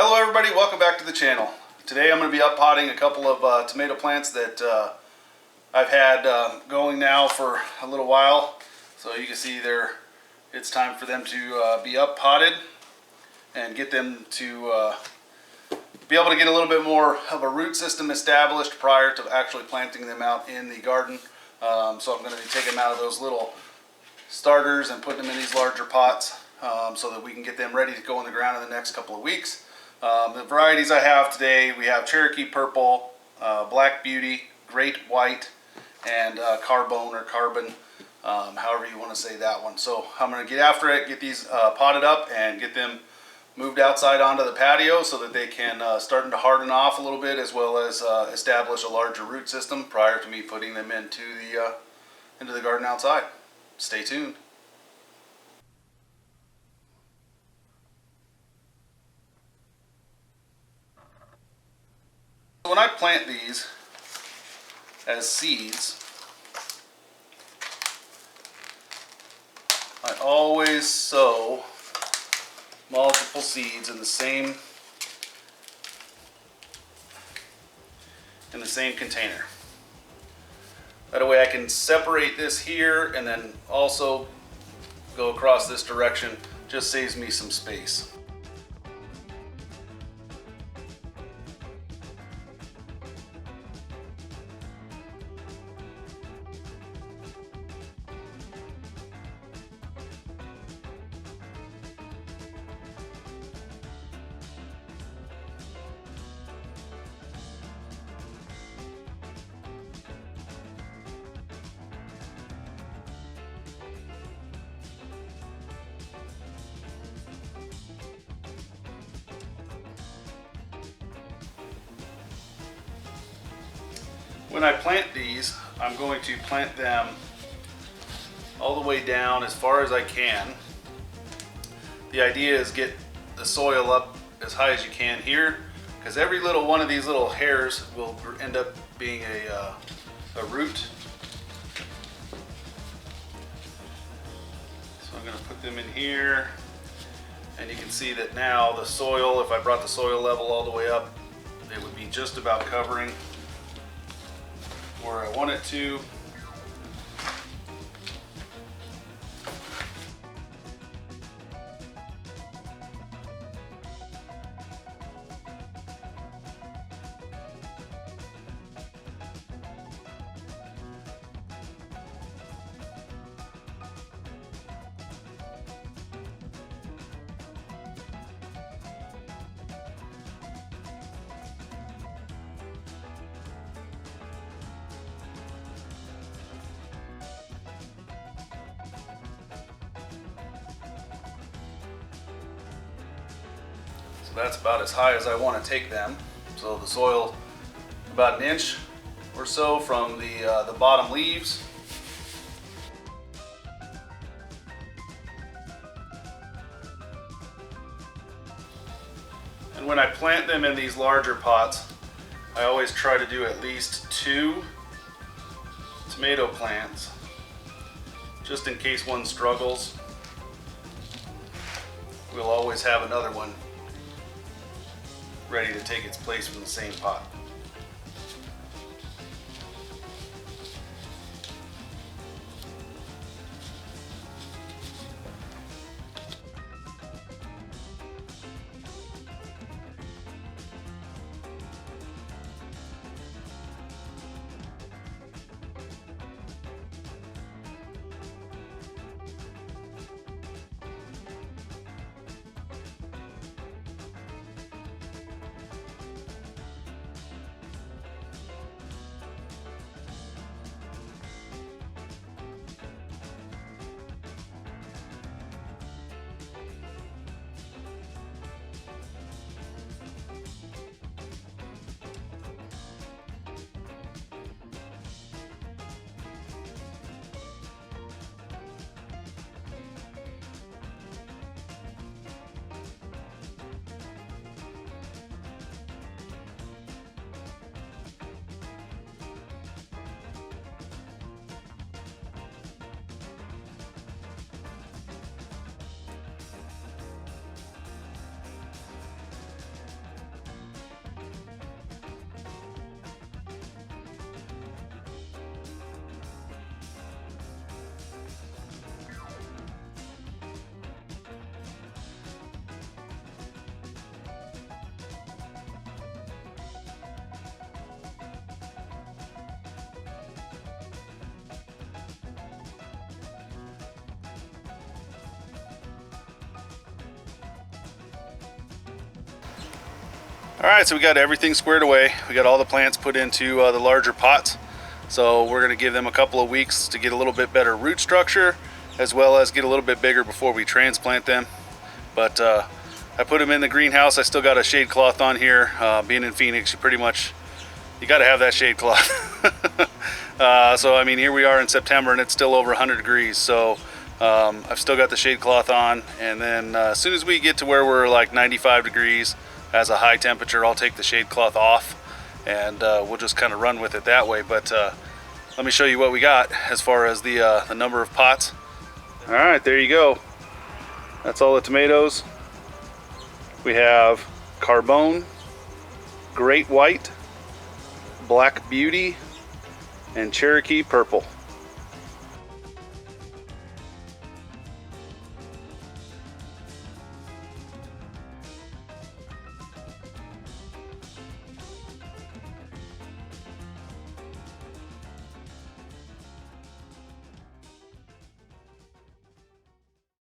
Hello everybody, welcome back to the channel. Today I'm going to be up potting a couple of tomato plants that I've had going now for a little while. So you can see it's time for them to be up potted and get them to be able to get a little bit more of a root system established prior to actually planting them out in the garden. So I'm going to be taking them out of those little starters and putting them in these larger pots so that we can get them ready to go in the ground in the next couple of weeks. The varieties I have today, we have Cherokee Purple, Black Beauty, Great White, and Carbone or Carbon, however you want to say that one. So I'm going to get after it, get these potted up and get them moved outside onto the patio so that they can start to harden off a little bit, as well as establish a larger root system prior to me putting them into the garden outside. Stay tuned. When I plant these as seeds, I always sow multiple seeds in the same container. That way I can separate this here and then also go across this direction. Just saves me some space. When I plant these, I'm going to plant them all the way down as far as I can. The idea is get the soil up as high as you can here, because every little one of these little hairs will end up being a root. So I'm going to put them in here, and you can see that now the soil, if I brought the soil level all the way up, it would be just about covering where I want it to. So that's about as high as I want to take them. So the soil about an inch or so from the bottom leaves. And when I plant them in these larger pots, I always try to do at least 2 tomato plants, just in case one struggles. We'll always have another one ready to take its place from the same pot. Alright, so we got everything squared away. We got all the plants put into the larger pots. So we're going to give them a couple of weeks to get a little bit better root structure, as well as get a little bit bigger before we transplant them. But I put them in the greenhouse. I still got a shade cloth on here. Being in Phoenix, you got to have that shade cloth. So I mean, here we are in September and it's still over 100 degrees. So I've still got the shade cloth on, and then as soon as we get to where we're like 95 degrees as a high temperature, I'll take the shade cloth off, and we'll just kind of run with it that way. But let me show you what we got as far as the number of pots. All right, there you go. That's all the tomatoes. We have Carbone, Great White, Black Beauty, and Cherokee Purple.